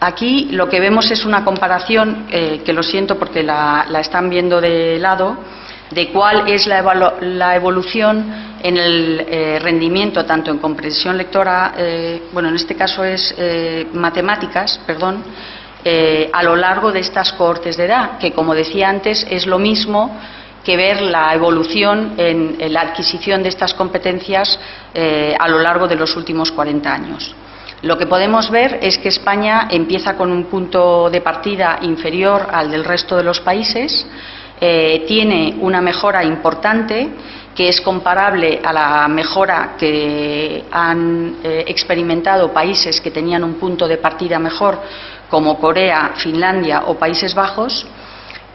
Aquí lo que vemos es una comparación, que lo siento porque la están viendo de lado, de cuál es la evolución en el rendimiento, tanto en comprensión lectora, bueno, en este caso es matemáticas, perdón, a lo largo de estas cohortes de edad, que como decía antes es lo mismo que ver la evolución en la adquisición de estas competencias a lo largo de los últimos 40 años. Lo que podemos ver es que España empieza con un punto de partida inferior al del resto de los países, tiene una mejora importante que es comparable a la mejora que han experimentado países que tenían un punto de partida mejor, como Corea, Finlandia o Países Bajos,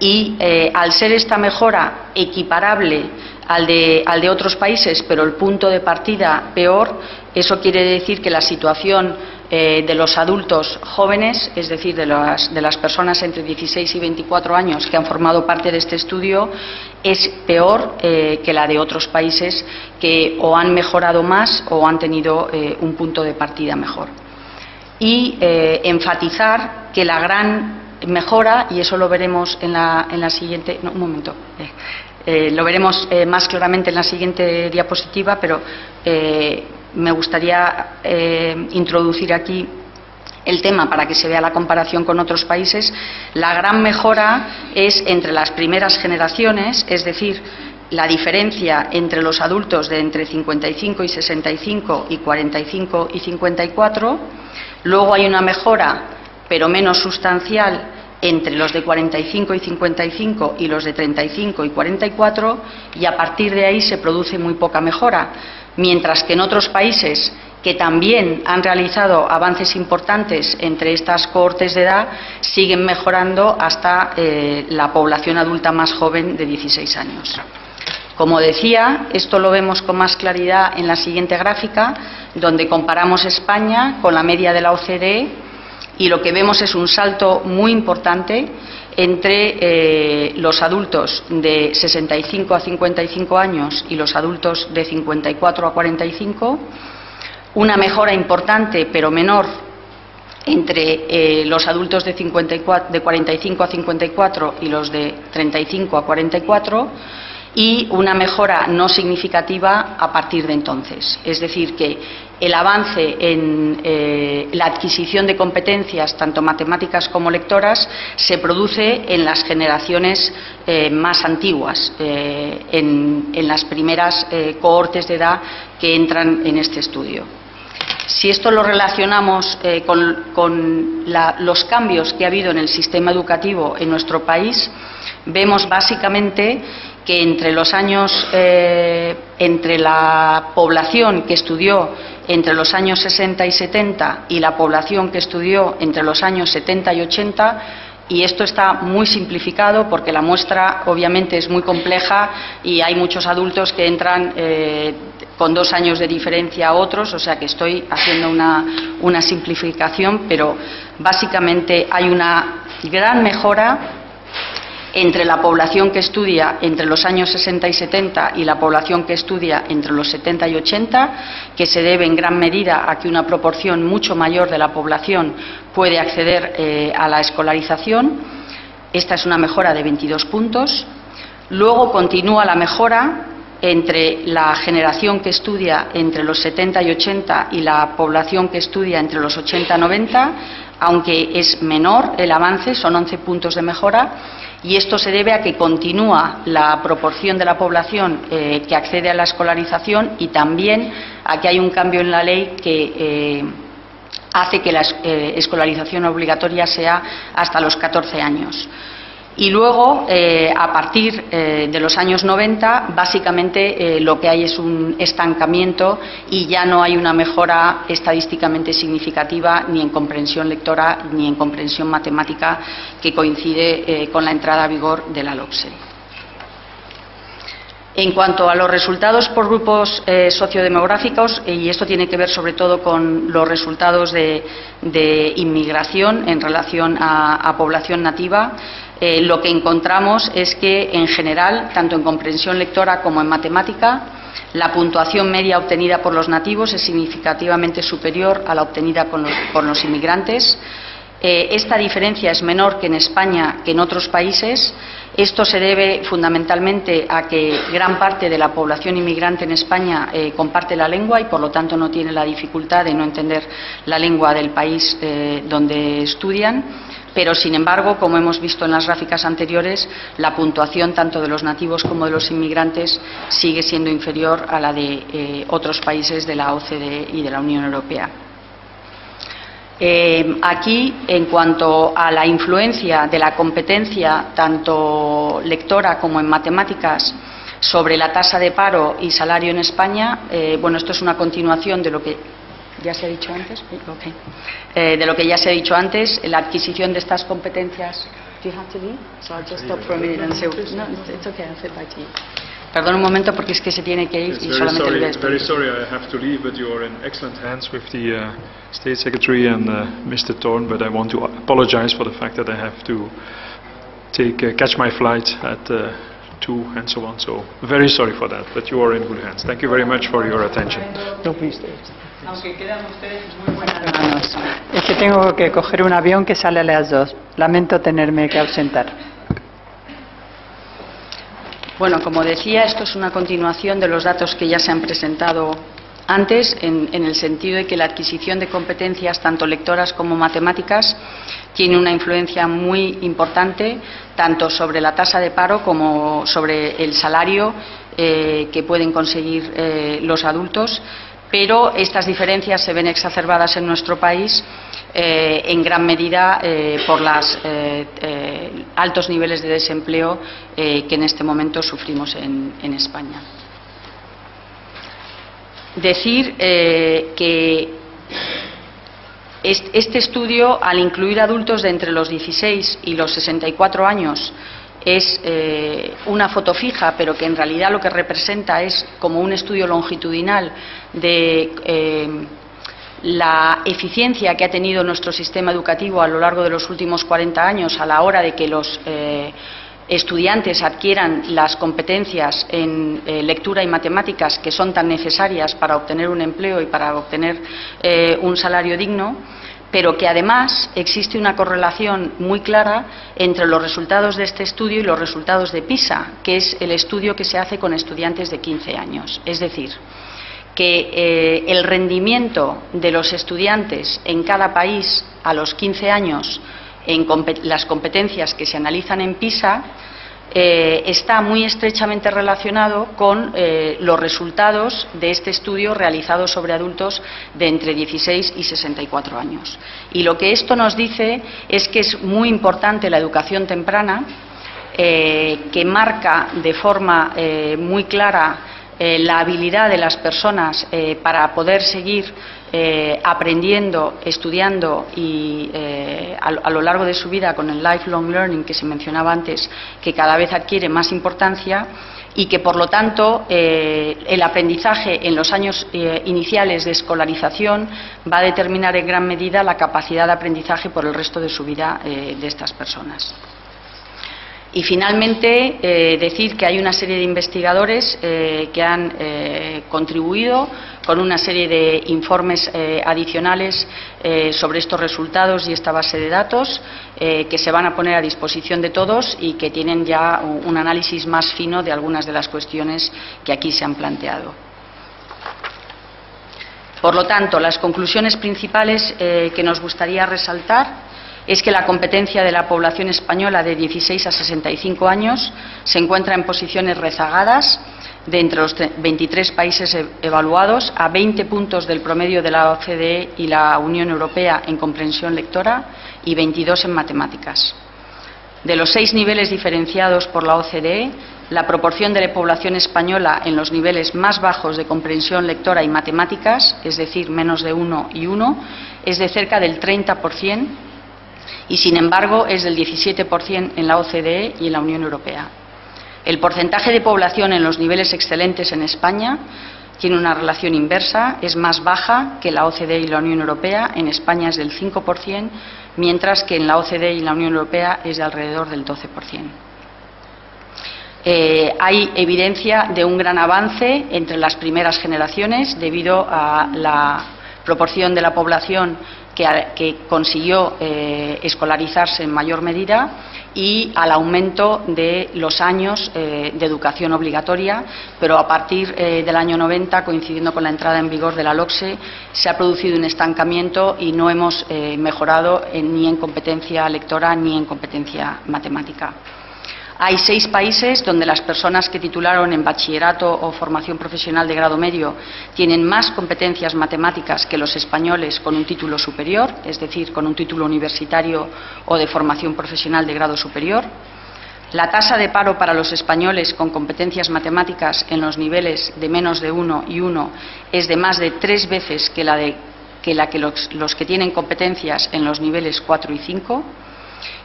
y al ser esta mejora equiparable al de otros países, pero el punto de partida peor, eso quiere decir que la situación de los adultos jóvenes, es decir, de las personas entre 16 y 24 años que han formado parte de este estudio, es peor que la de otros países que o han mejorado más o han tenido un punto de partida mejor. Y enfatizar que la gran mejora, y eso lo veremos en la siguiente... No, un momento. Lo veremos más claramente en la siguiente diapositiva, pero me gustaría introducir aquí el tema para que se vea la comparación con otros países. La gran mejora es entre las primeras generaciones, es decir, la diferencia entre los adultos de entre 55 y 65 y 45 y 54. Luego hay una mejora, pero menos sustancial, entre los de 45 y 55 y los de 35 y 44, y a partir de ahí se produce muy poca mejora, mientras que en otros países que también han realizado avances importantes entre estas cohortes de edad, siguen mejorando hasta la población adulta más joven de 16 años. Como decía, esto lo vemos con más claridad en la siguiente gráfica, donde comparamos España con la media de la OCDE, y lo que vemos es un salto muy importante entre los adultos de 65 a 55 años y los adultos de 54 a 45, una mejora importante pero menor entre los adultos de 45 a 54 y los de 35 a 44, y una mejora no significativa a partir de entonces. Es decir, que el avance en la adquisición de competencias, tanto matemáticas como lectoras, se produce en las generaciones más antiguas, en las primeras cohortes de edad que entran en este estudio. Si esto lo relacionamos con los cambios que ha habido en el sistema educativo en nuestro país, vemos básicamente que entre la población que estudió entre los años 60 y 70 y la población que estudió entre los años 70 y 80, y esto está muy simplificado porque la muestra obviamente es muy compleja y hay muchos adultos que entran con 2 años de diferencia a otros, o sea que estoy haciendo una simplificación, pero básicamente hay una gran mejora entre la población que estudia entre los años 60 y 70 y la población que estudia entre los 70 y 80, que se debe en gran medida a que una proporción mucho mayor de la población puede acceder a la escolarización. Esta es una mejora de 22 puntos. Luego continúa la mejora entre la generación que estudia entre los 70 y 80 y la población que estudia entre los 80 y 90, aunque es menor el avance, son 11 puntos de mejora. Y esto se debe a que continúa la proporción de la población que accede a la escolarización, y también a que hay un cambio en la ley que hace que la escolarización obligatoria sea hasta los 14 años. Y luego, a partir de los años 90, básicamente lo que hay es un estancamiento y ya no hay una mejora estadísticamente significativa ni en comprensión lectora ni en comprensión matemática, que coincide con la entrada a vigor de la LOPSE. En cuanto a los resultados por grupos sociodemográficos, y esto tiene que ver sobre todo con los resultados de inmigración en relación a población nativa, lo que encontramos es que, en general, tanto en comprensión lectora como en matemática, la puntuación media obtenida por los nativos es significativamente superior a la obtenida por los inmigrantes. esta diferencia es menor que en España que en otros países. Esto se debe fundamentalmente a que gran parte de la población inmigrante en España comparte la lengua y, por lo tanto, no tiene la dificultad de no entender la lengua del país donde estudian. Pero, sin embargo, como hemos visto en las gráficas anteriores, la puntuación tanto de los nativos como de los inmigrantes sigue siendo inferior a la de otros países de la OCDE y de la Unión Europea. Aquí, en cuanto a la influencia de la competencia tanto lectora como en matemáticas sobre la tasa de paro y salario en España, bueno, esto es una continuación de lo que ya se ha dicho antes. De lo que ya se ha dicho antes, la adquisición de estas competencias. Do you have to leave? So I'll just stop for a minute and say, no, it's okay, I'll sit back to you. Perdón un momento porque es que se tiene que ir y solamente le voy a despedir. Very sorry I have to leave, but you are in excellent hands with the State Secretary and Mr. Thorne, but I want to apologize for the fact that I have to catch my flight at 2 and so on. So very sorry for that, but you are in good hands. Thank you very much for your attention. No, please stay. Aunque quedan ustedes muy buenas manos. Es que tengo que coger un avión que sale a las 2. Lamento tenerme que ausentar. Bueno, como decía, esto es una continuación de los datos que ya se han presentado antes, en el sentido de que la adquisición de competencias, tanto lectoras como matemáticas, tiene una influencia muy importante tanto sobre la tasa de paro como sobre el salario que pueden conseguir los adultos. Pero estas diferencias se ven exacerbadas en nuestro país en gran medida por los altos niveles de desempleo que en este momento sufrimos en España. Decir que este estudio, al incluir adultos de entre los 16 y los 64 años, es una foto fija, pero que en realidad lo que representa es como un estudio longitudinal de la eficiencia que ha tenido nuestro sistema educativo a lo largo de los últimos 40 años a la hora de que los estudiantes adquieran las competencias en lectura y matemáticas que son tan necesarias para obtener un empleo y para obtener un salario digno, pero que además existe una correlación muy clara entre los resultados de este estudio y los resultados de PISA, que es el estudio que se hace con estudiantes de 15 años. Es decir, que el rendimiento de los estudiantes en cada país a los 15 años en las competencias que se analizan en PISA está muy estrechamente relacionado con los resultados de este estudio realizado sobre adultos de entre 16 y 64 años. Y lo que esto nos dice es que es muy importante la educación temprana, que marca de forma muy clara la habilidad de las personas para poder seguir aprendiendo, estudiando y a lo largo de su vida con el lifelong learning que se mencionaba antes, que cada vez adquiere más importancia y que, por lo tanto, el aprendizaje en los años iniciales de escolarización va a determinar en gran medida la capacidad de aprendizaje por el resto de su vida de estas personas. Y finalmente, decir que hay una serie de investigadores que han contribuido con una serie de informes adicionales sobre estos resultados y esta base de datos que se van a poner a disposición de todos y que tienen ya un análisis más fino de algunas de las cuestiones que aquí se han planteado. Por lo tanto, las conclusiones principales que nos gustaría resaltar es que la competencia de la población española de 16 a 65 años se encuentra en posiciones rezagadas de entre los 23 países evaluados, a 20 puntos del promedio de la OCDE y la Unión Europea en comprensión lectora y 22 en matemáticas. De los 6 niveles diferenciados por la OCDE, la proporción de la población española en los niveles más bajos de comprensión lectora y matemáticas, es decir, menos de 1 y 1, es de cerca del 30%, y sin embargo es del 17% en la OCDE y en la Unión Europea. El porcentaje de población en los niveles excelentes en España tiene una relación inversa, es más baja que la OCDE y la Unión Europea. En España es del 5%, mientras que en la OCDE y la Unión Europea es de alrededor del 12%. Hay evidencia de un gran avance entre las primeras generaciones debido a la proporción de la población que consiguió escolarizarse en mayor medida, y al aumento de los años de educación obligatoria, pero a partir del año 90, coincidiendo con la entrada en vigor de la LOCSE, se ha producido un estancamiento y no hemos mejorado ni en competencia lectora ni en competencia matemática. Hay 6 países donde las personas que titularon en bachillerato o formación profesional de grado medio tienen más competencias matemáticas que los españoles con un título superior, es decir, con un título universitario o de formación profesional de grado superior. La tasa de paro para los españoles con competencias matemáticas en los niveles de menos de 1 y 1 es de más de 3 veces que la que los que tienen competencias en los niveles 4 y 5.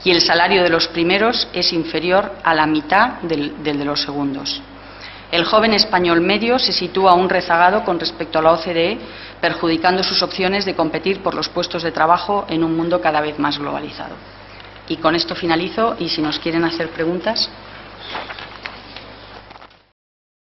Y el salario de los primeros es inferior a la mitad del de los segundos. El joven español medio se sitúa aún rezagado con respecto a la OCDE, perjudicando sus opciones de competir por los puestos de trabajo en un mundo cada vez más globalizado. Y con esto finalizo, y si nos quieren hacer preguntas.